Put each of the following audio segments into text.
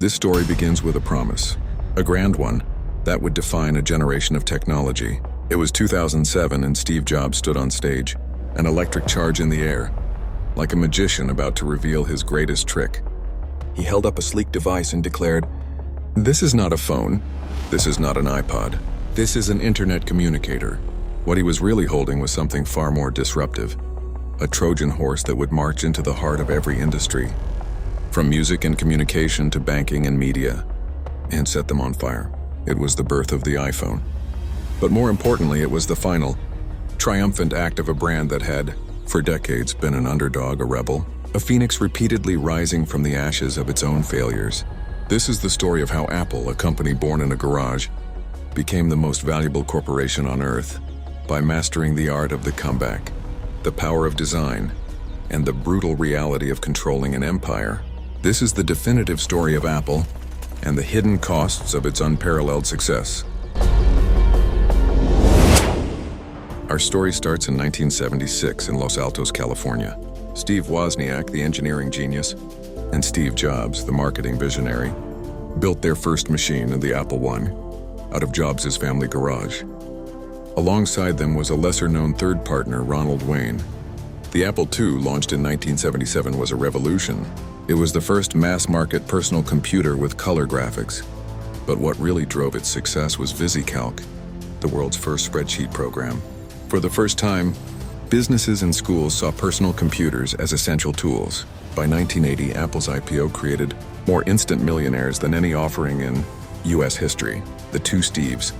This story begins with a promise, a grand one, that would define a generation of technology. It was 2007 and Steve Jobs stood on stage, an electric charge in the air, like a magician about to reveal his greatest trick. He held up a sleek device and declared, "This is not a phone. This is not an iPod. This is an internet communicator." What he was really holding was something far more disruptive, a Trojan horse that would march into the heart of every industry, from music and communication to banking and media, and set them on fire. It was the birth of the iPhone. But more importantly, it was the final, triumphant act of a brand that had, for decades, been an underdog, a rebel, a phoenix repeatedly rising from the ashes of its own failures. This is the story of how Apple, a company born in a garage, became the most valuable corporation on earth by mastering the art of the comeback, the power of design, and the brutal reality of controlling an empire. This is the definitive story of Apple and the hidden costs of its unparalleled success. Our story starts in 1976 in Los Altos, California. Steve Wozniak, the engineering genius, and Steve Jobs, the marketing visionary, built their first machine, the Apple I, out of Jobs' family garage. Alongside them was a lesser-known third partner, Ronald Wayne. The Apple II, launched in 1977, was a revolution. It was the first mass-market personal computer with color graphics. But what really drove its success was VisiCalc, the world's first spreadsheet program. For the first time, businesses and schools saw personal computers as essential tools. By 1980, Apple's IPO created more instant millionaires than any offering in U.S. history. The two Steves,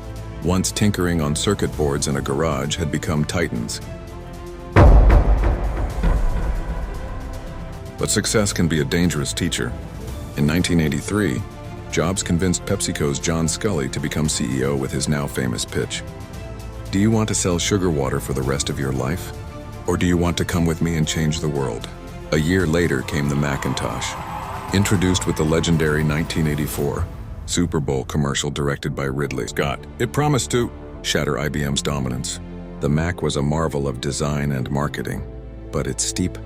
once tinkering on circuit boards in a garage, had become titans. But success can be a dangerous teacher. In 1983, Jobs convinced PepsiCo's John Scully to become CEO with his now famous pitch. "Do you want to sell sugar water for the rest of your life? Or do you want to come with me and change the world?" A year later came the Macintosh, introduced with the legendary 1984 Super Bowl commercial directed by Ridley Scott. It promised to shatter IBM's dominance. The Mac was a marvel of design and marketing, but its steep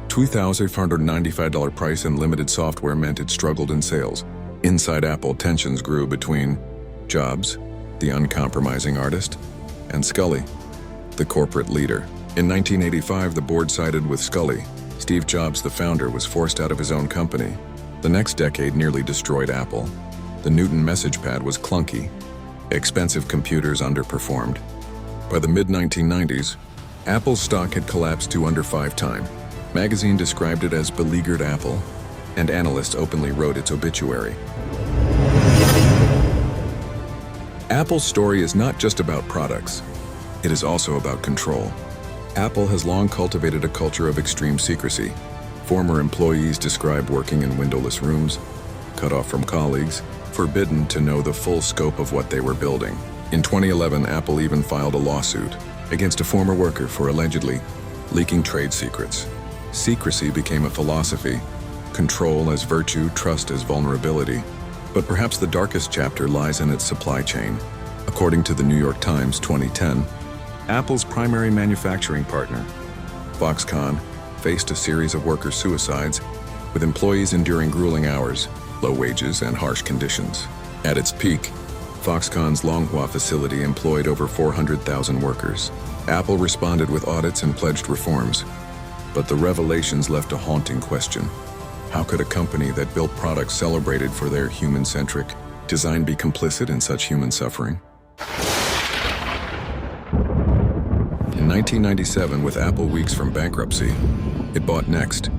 $2,595 price and limited software meant it struggled in sales. Inside Apple, tensions grew between Jobs, the uncompromising artist, and Scully, the corporate leader. In 1985, the board sided with Scully. Steve Jobs, the founder, was forced out of his own company. The next decade nearly destroyed Apple. The Newton message pad was clunky. Expensive computers underperformed. By the mid-1990s, Apple's stock had collapsed to under 5 times. Magazine described it as beleaguered Apple, and analysts openly wrote its obituary. Apple's story is not just about products. It is also about control. Apple has long cultivated a culture of extreme secrecy. Former employees describe working in windowless rooms, cut off from colleagues, forbidden to know the full scope of what they were building. In 2011, Apple even filed a lawsuit against a former worker for allegedly leaking trade secrets. Secrecy became a philosophy, control as virtue, trust as vulnerability. But perhaps the darkest chapter lies in its supply chain. According to the New York Times 2010, Apple's primary manufacturing partner, Foxconn, faced a series of worker suicides, with employees enduring grueling hours, low wages, and harsh conditions. At its peak, Foxconn's Longhua facility employed over 400,000 workers. Apple responded with audits and pledged reforms. But the revelations left a haunting question. How could a company that built products celebrated for their human-centric design be complicit in such human suffering? In 1997, with Apple weeks from bankruptcy, it bought Next,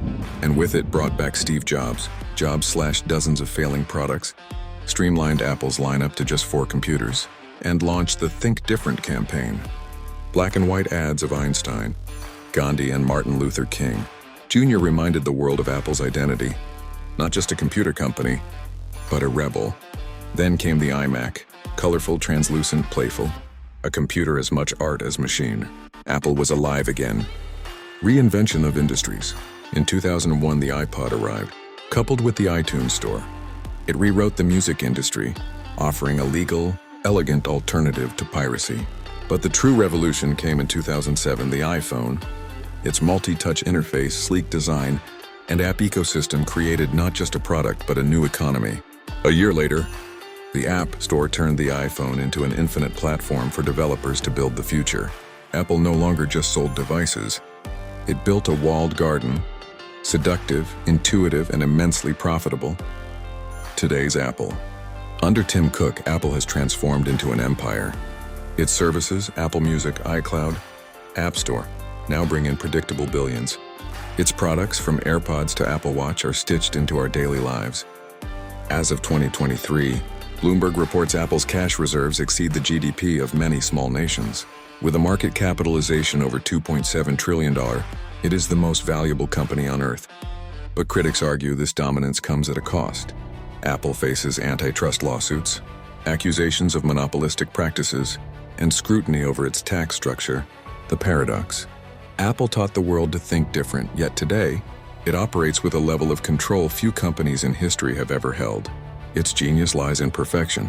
and with it brought back Steve Jobs. Jobs slashed dozens of failing products, streamlined Apple's lineup to just 4 computers, and launched the Think Different campaign. Black and white ads of Einstein, Gandhi, and Martin Luther King Jr. reminded the world of Apple's identity, not just a computer company, but a rebel. Then came the iMac, colorful, translucent, playful, a computer as much art as machine. Apple was alive again. Reinvention of industries. In 2001, the iPod arrived, coupled with the iTunes Store. It rewrote the music industry, offering a legal, elegant alternative to piracy. But the true revolution came in 2007, the iPhone. Its multi-touch interface, sleek design, and app ecosystem created not just a product but a new economy. A year later, the App Store turned the iPhone into an infinite platform for developers to build the future. Apple no longer just sold devices. It built a walled garden, seductive, intuitive, and immensely profitable. Today's Apple. Under Tim Cook, Apple has transformed into an empire. Its services, Apple Music, iCloud, App Store, now bring in predictable billions. Its products, from AirPods to Apple Watch, are stitched into our daily lives. As of 2023, Bloomberg reports Apple's cash reserves exceed the GDP of many small nations. With a market capitalization over $2.7 trillion, it is the most valuable company on Earth. But critics argue this dominance comes at a cost. Apple faces antitrust lawsuits, accusations of monopolistic practices, and scrutiny over its tax structure. The paradox. Apple taught the world to think different, yet today, it operates with a level of control few companies in history have ever held. Its genius lies in perfection.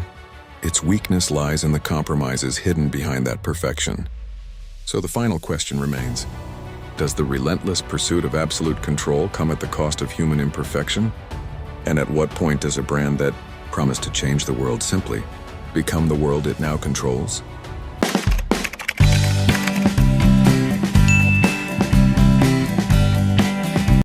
Its weakness lies in the compromises hidden behind that perfection. So the final question remains, does the relentless pursuit of absolute control come at the cost of human imperfection? And at what point does a brand that promised to change the world simply become the world it now controls?